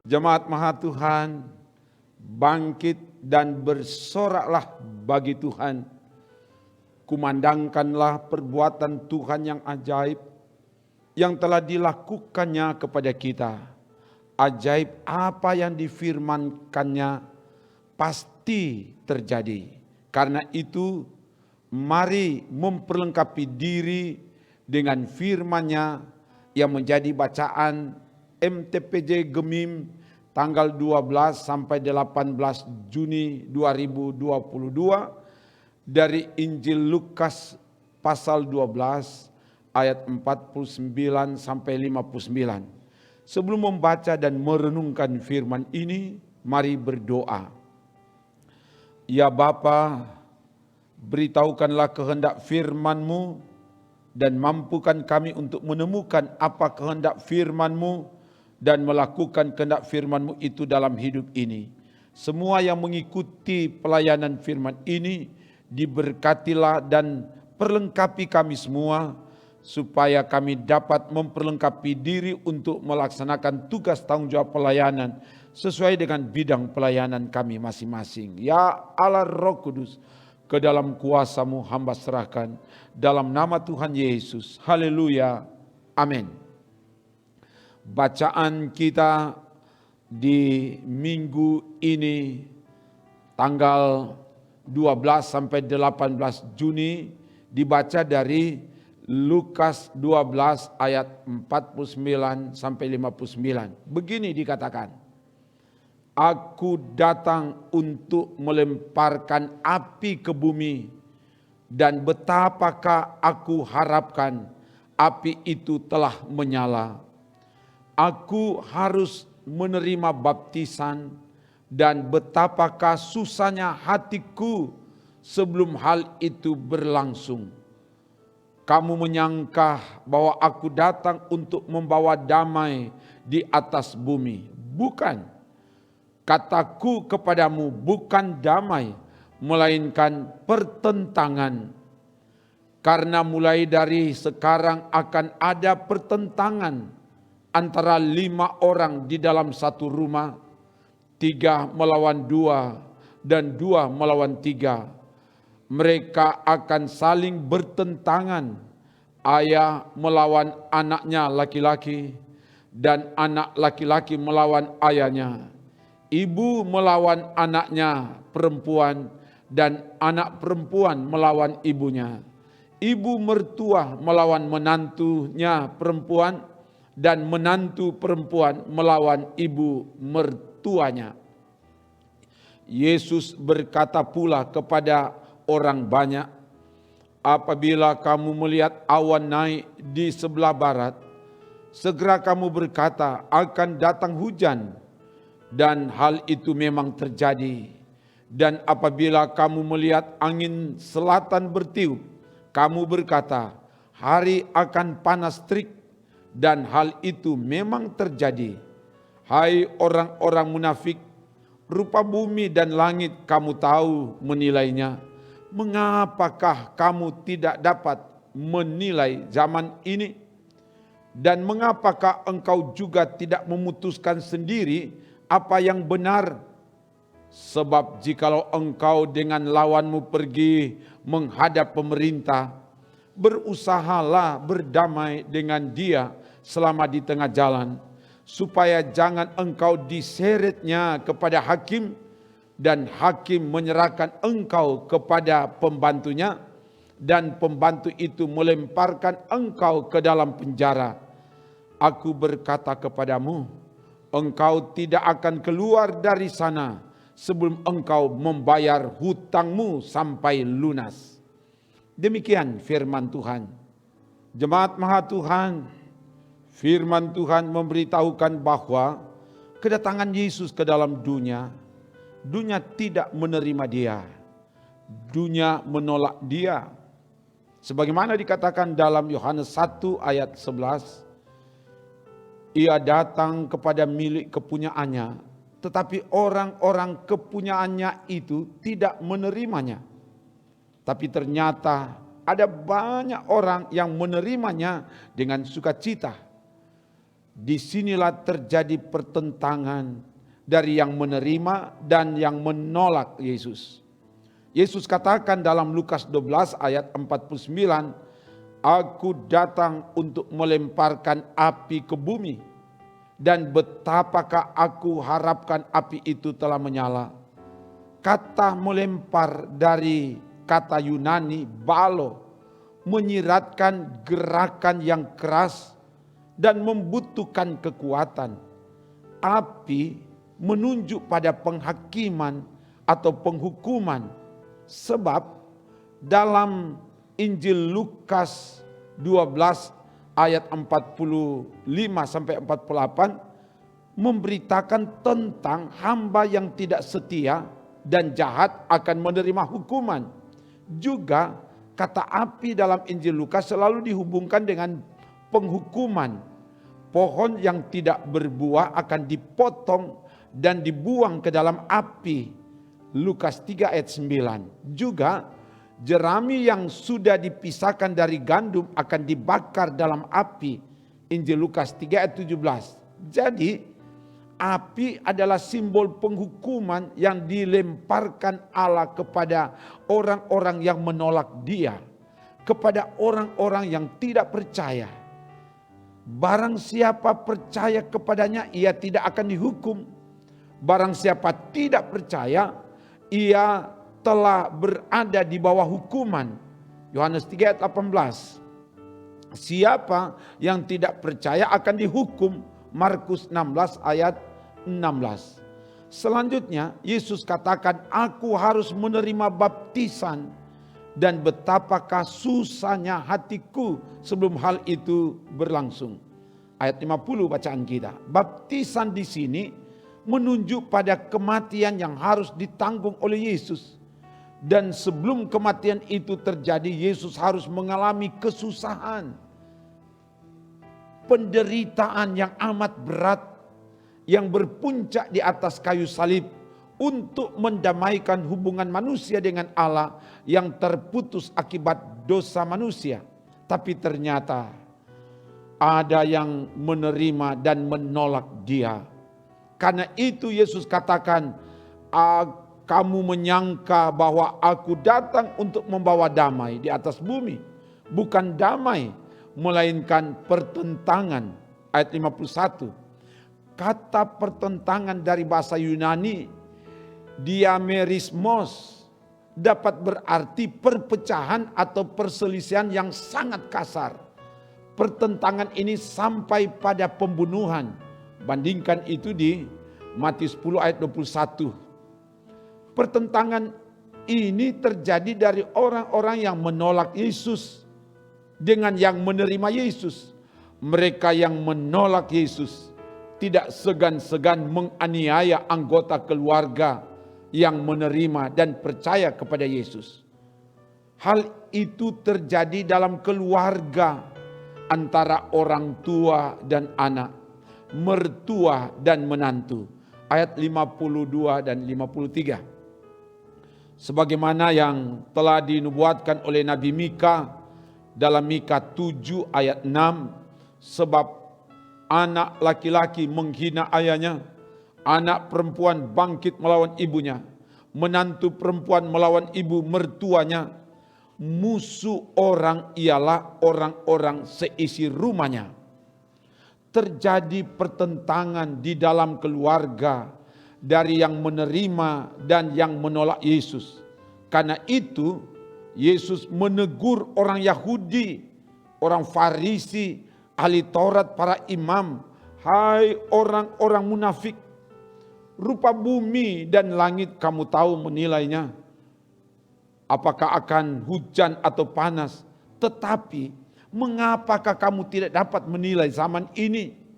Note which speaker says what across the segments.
Speaker 1: Jemaat Maha Tuhan, bangkit dan bersoraklah bagi Tuhan. Kumandangkanlah perbuatan Tuhan yang ajaib yang telah dilakukannya kepada kita. Ajaib apa yang difirmankannya pasti terjadi. Karena itu, mari memperlengkapi diri dengan firman-Nya yang menjadi bacaan MTPJ Gemim tanggal 12 sampai 18 Juni 2022 dari Injil Lukas pasal 12 ayat 49 sampai 59. Sebelum membaca dan merenungkan firman ini, mari berdoa. Ya Bapa, beritahukanlah kehendak firman-Mu dan mampukan kami untuk menemukan apa kehendak firman-Mu dan melakukan kehendak firman-Mu itu dalam hidup ini. Semua yang mengikuti pelayanan firman ini diberkatilah dan perlengkapi kami semua, supaya kami dapat memperlengkapi diri untuk melaksanakan tugas tanggung jawab pelayanan sesuai dengan bidang pelayanan kami masing-masing. Ya Allah Roh Kudus, ke dalam kuasa-Mu hamba serahkan, dalam nama Tuhan Yesus. Haleluya. Amin. Bacaan kita di minggu ini tanggal 12 sampai 18 Juni dibaca dari Lukas 12 ayat 49 sampai 59. Begini dikatakan, Aku datang untuk melemparkan api ke bumi, dan betapakah aku harapkan api itu telah menyala. Aku harus menerima baptisan, dan betapakah susahnya hatiku sebelum hal itu berlangsung. Kamu menyangka bahwa aku datang untuk membawa damai di atas bumi. Bukan. Kataku kepadamu bukan damai, melainkan pertentangan. Karena mulai dari sekarang akan ada pertentangan antara 5 orang di dalam satu rumah, 3 melawan 2, dan 2 melawan 3. Mereka akan saling bertentangan, ayah melawan anaknya laki-laki, dan anak laki-laki melawan ayahnya, ibu melawan anaknya perempuan, dan anak perempuan melawan ibunya, ibu mertua melawan menantunya perempuan, dan menantu perempuan melawan ibu mertuanya. Yesus berkata pula kepada orang banyak, apabila kamu melihat awan naik di sebelah barat, segera kamu berkata akan datang hujan, dan hal itu memang terjadi. Dan apabila kamu melihat angin selatan bertiup, kamu berkata hari akan panas terik, dan hal itu memang terjadi. Hai orang-orang munafik, rupa bumi dan langit kamu tahu menilainya. Mengapakah kamu tidak dapat menilai zaman ini? Dan mengapakah engkau juga tidak memutuskan sendiri apa yang benar? Sebab jikalau engkau dengan lawanmu pergi menghadap pemerintah, berusahalah berdamai dengan dia selama di tengah jalan, supaya jangan engkau diseretnya kepada hakim, dan hakim menyerahkan engkau kepada pembantunya, dan pembantu itu melemparkan engkau ke dalam penjara. Aku berkata kepadamu, engkau tidak akan keluar dari sana sebelum engkau membayar hutangmu sampai lunas. Demikian firman Tuhan. Jemaat Maha Tuhan, firman Tuhan memberitahukan bahwa kedatangan Yesus ke dalam dunia tidak menerima dia. Dunia menolak dia. Sebagaimana dikatakan dalam Yohanes 1 ayat 11, ia datang kepada milik kepunyaannya, tetapi orang-orang kepunyaannya itu tidak menerimanya. Tapi ternyata ada banyak orang yang menerimanya dengan sukacita. Disinilah terjadi pertentangan dari yang menerima dan yang menolak Yesus. Yesus katakan dalam Lukas 12 ayat 49, Aku datang untuk melemparkan api ke bumi, dan betapakah aku harapkan api itu telah menyala. Kata melempar dari kata Yunani balo, menyiratkan gerakan yang keras dan membutuhkan kekuatan. Api menunjuk pada penghakiman atau penghukuman, sebab dalam Injil Lukas 12 ayat 45 sampai 48 memberitakan tentang hamba yang tidak setia dan jahat akan menerima hukuman. Juga kata api dalam Injil Lukas selalu dihubungkan dengan penghukuman. Pohon yang tidak berbuah akan dipotong dan dibuang ke dalam api. Lukas 3 ayat 9. Juga jerami yang sudah dipisahkan dari gandum akan dibakar dalam api. Injil Lukas 3 ayat 17. Jadi api adalah simbol penghukuman yang dilemparkan Allah kepada orang-orang yang menolak Dia, kepada orang-orang yang tidak percaya. Barang siapa percaya kepadanya, ia tidak akan dihukum. Barang siapa tidak percaya, ia telah berada di bawah hukuman. Yohanes 3 ayat 18. Siapa yang tidak percaya akan dihukum. Markus 16 ayat 16. Selanjutnya Yesus katakan, Aku harus menerima baptisan, dan betapakah susahnya hatiku sebelum hal itu berlangsung. Ayat 50 bacaan kita. Baptisan di sini menunjuk pada kematian yang harus ditanggung oleh Yesus. Dan sebelum kematian itu terjadi, Yesus harus mengalami kesusahan, penderitaan yang amat berat, yang berpuncak di atas kayu salib untuk mendamaikan hubungan manusia dengan Allah yang terputus akibat dosa manusia. Tapi ternyata ada yang menerima dan menolak Dia. Karena itu Yesus katakan, kamu menyangka bahwa aku datang untuk membawa damai di atas bumi. Bukan damai, melainkan pertentangan. Ayat 51. Kata pertentangan dari bahasa Yunani, diamerismos, dapat berarti perpecahan atau perselisihan yang sangat kasar. Pertentangan ini sampai pada pembunuhan. Bandingkan itu di Matius 10 ayat 21. Pertentangan ini terjadi dari orang-orang yang menolak Yesus dengan yang menerima Yesus. Mereka yang menolak Yesus tidak segan-segan menganiaya anggota keluarga yang menerima dan percaya kepada Yesus. Hal itu terjadi dalam keluarga, antara orang tua dan anak, mertua dan menantu. Ayat 52 dan 53. Sebagaimana yang telah dinubuatkan oleh Nabi Mika dalam Mika 7 ayat 6, sebab anak laki-laki menghina ayahnya, anak perempuan bangkit melawan ibunya, menantu perempuan melawan ibu mertuanya, musuh orang ialah orang-orang seisi rumahnya. Terjadi pertentangan di dalam keluarga dari yang menerima dan yang menolak Yesus. Karena itu Yesus menegur orang Yahudi, orang Farisi, ahli Taurat, para imam. Hai orang-orang munafik, rupa bumi dan langit kamu tahu menilainya, apakah akan hujan atau panas. Tetapi mengapakah kamu tidak dapat menilai zaman ini?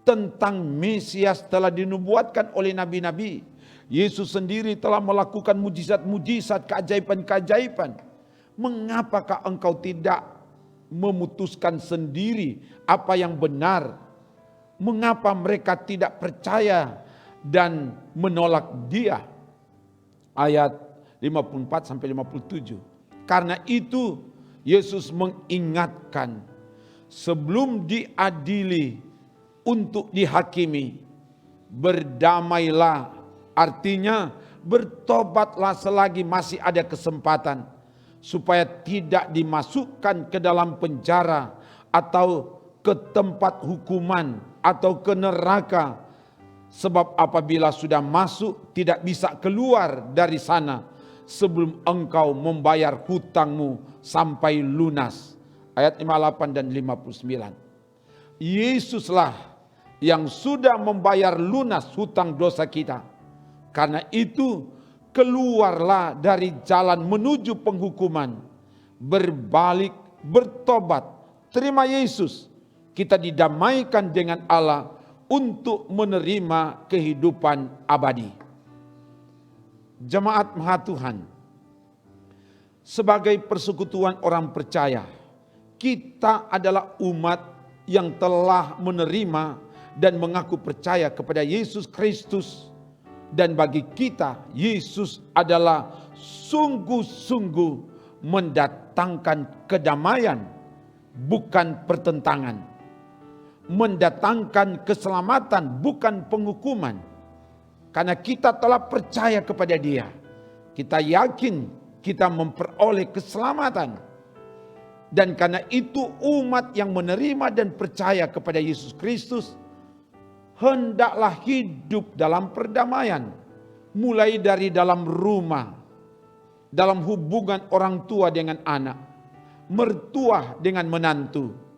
Speaker 1: Tentang Mesias telah dinubuatkan oleh nabi-nabi. Yesus sendiri telah melakukan mujizat-mujizat, keajaiban-keajaiban. Mengapakah engkau tidak memutuskan sendiri apa yang benar? Mengapa mereka tidak percaya dan menolak Dia? Ayat 54 sampai 57. Karena itu Yesus mengingatkan, sebelum diadili untuk dihakimi. Berdamailah, artinya bertobatlah selagi masih ada kesempatan, supaya tidak dimasukkan ke dalam penjara atau ke tempat hukuman atau ke neraka. Sebab apabila sudah masuk tidak bisa keluar dari sana sebelum engkau membayar hutangmu sampai lunas. Ayat 58 dan 59. Yesuslah yang sudah membayar lunas hutang dosa kita. Karena itu keluarlah dari jalan menuju penghukuman. Berbalik, bertobat, terima Yesus. Kita didamaikan dengan Allah untuk menerima kehidupan abadi. Jemaat Maha Tuhan, sebagai persekutuan orang percaya, kita adalah umat yang telah menerima dan mengaku percaya kepada Yesus Kristus. Dan bagi kita, Yesus adalah sungguh-sungguh mendatangkan kedamaian, bukan pertentangan. Mendatangkan keselamatan, bukan penghukuman. Karena kita telah percaya kepada Dia. Kita yakin kita memperoleh keselamatan. Dan karena itu umat yang menerima dan percaya kepada Yesus Kristus hendaklah hidup dalam perdamaian. Mulai dari dalam rumah, dalam hubungan orang tua dengan anak, mertua dengan menantu.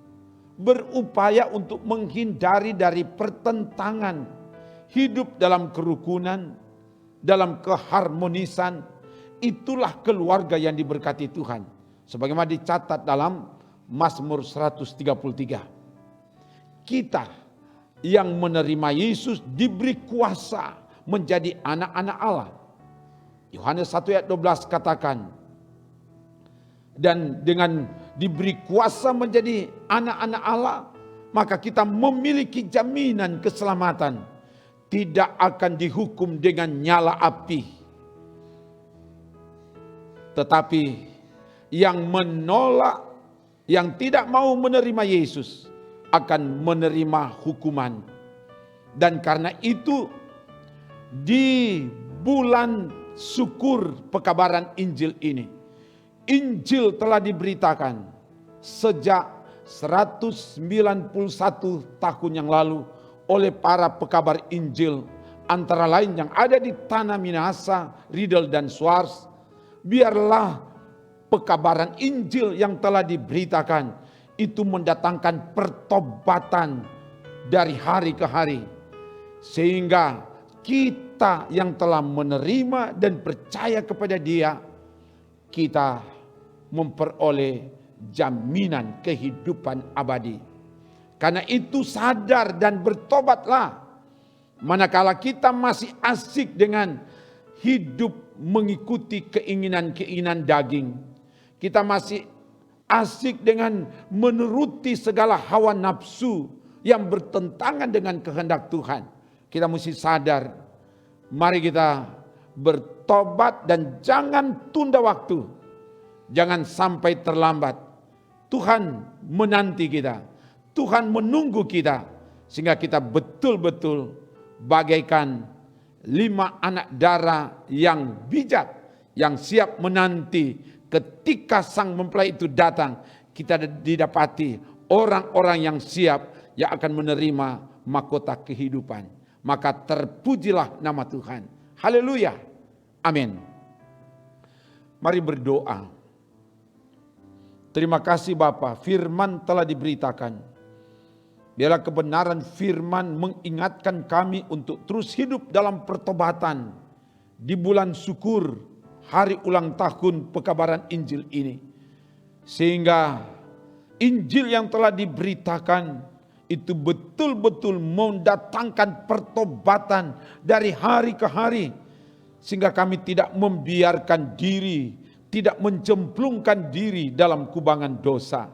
Speaker 1: Berupaya untuk menghindari dari pertentangan, hidup dalam kerukunan, dalam keharmonisan. Itulah keluarga yang diberkati Tuhan. Sebagaimana dicatat dalam Mazmur 133. Kita yang menerima Yesus diberi kuasa menjadi anak-anak Allah. Yohanes 1 ayat 12 katakan, dan dengan diberi kuasa menjadi anak-anak Allah, maka kita memiliki jaminan keselamatan. Tidak akan dihukum dengan nyala api. Tetapi yang menolak, yang tidak mau menerima Yesus akan menerima hukuman. Dan karena itu di bulan syukur pekabaran Injil ini, Injil telah diberitakan sejak 191 tahun yang lalu oleh para pekabar Injil, antara lain yang ada di tanah Minahasa, Riedel dan Schwarz. Biarlah pekabaran Injil yang telah diberitakan itu mendatangkan pertobatan dari hari ke hari. Sehingga kita yang telah menerima dan percaya kepada Dia, kita memperoleh jaminan kehidupan abadi. Karena itu sadar dan bertobatlah. Manakala kita masih asik dengan hidup mengikuti keinginan-keinginan daging. Kita masih asik dengan menuruti segala hawa nafsu yang bertentangan dengan kehendak Tuhan. Kita mesti sadar, mari kita bertobat dan jangan tunda waktu. Jangan sampai terlambat. Tuhan menanti kita. Tuhan menunggu kita. Sehingga kita betul-betul bagaikan 5 anak darah yang bijak, yang siap menanti ketika sang mempelai itu datang. Kita didapati orang-orang yang siap, yang akan menerima mahkota kehidupan. Maka terpujilah nama Tuhan. Haleluya. Amin. Mari berdoa. Terima kasih Bapa, firman telah diberitakan. Biarlah kebenaran firman mengingatkan kami untuk terus hidup dalam pertobatan di bulan syukur, hari ulang tahun pekabaran Injil ini. Sehingga Injil yang telah diberitakan itu betul-betul mendatangkan pertobatan dari hari ke hari. Sehingga kami tidak membiarkan diri, tidak mencemplungkan diri dalam kubangan dosa.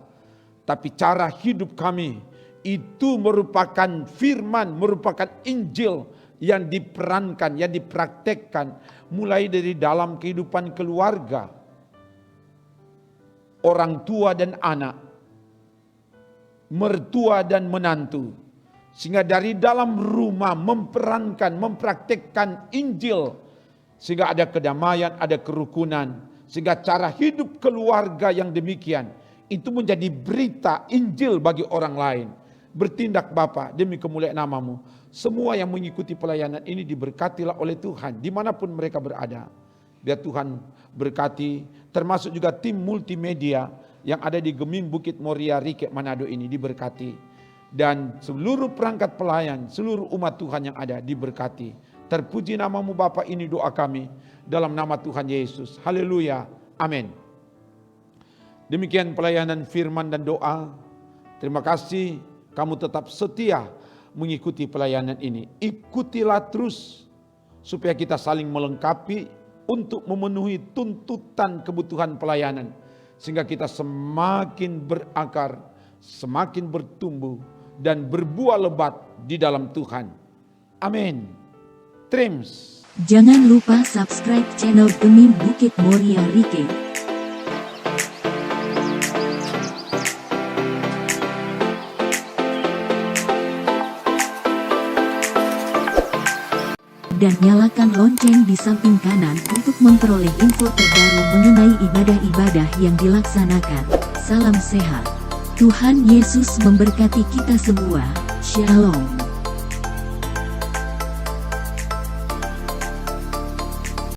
Speaker 1: Tapi cara hidup kami itu merupakan firman, merupakan Injil yang diperankan, yang dipraktekkan mulai dari dalam kehidupan keluarga, orang tua dan anak, mertua dan menantu, Sehingga dari dalam rumah mempraktekkan Injil. Sehingga ada kedamaian, ada kerukunan. Sehingga cara hidup keluarga yang demikian, itu menjadi berita Injil bagi orang lain. Bertindak Bapa demi kemuliaan nama-Mu. Semua yang mengikuti pelayanan ini diberkatilah oleh Tuhan dimanapun mereka berada. Biar Tuhan berkati, termasuk juga tim multimedia yang ada di Gemim Bukit Moria Rike Manado ini diberkati. Dan seluruh perangkat pelayan, seluruh umat Tuhan yang ada diberkati. Terpuji nama-Mu Bapa, ini doa kami dalam nama Tuhan Yesus. Haleluya. Amin. Demikian pelayanan firman dan doa. Terima kasih kamu tetap setia mengikuti pelayanan ini. Ikutilah terus supaya kita saling melengkapi untuk memenuhi tuntutan kebutuhan pelayanan. Sehingga kita semakin berakar, semakin bertumbuh dan berbuah lebat di dalam Tuhan. Amin. Trims.
Speaker 2: Jangan lupa subscribe channel Gemim Bukit Moria Rike. Dan nyalakan lonceng di samping kanan untuk memperoleh info terbaru mengenai ibadah-ibadah yang dilaksanakan. Salam sehat. Tuhan Yesus memberkati kita semua. Shalom.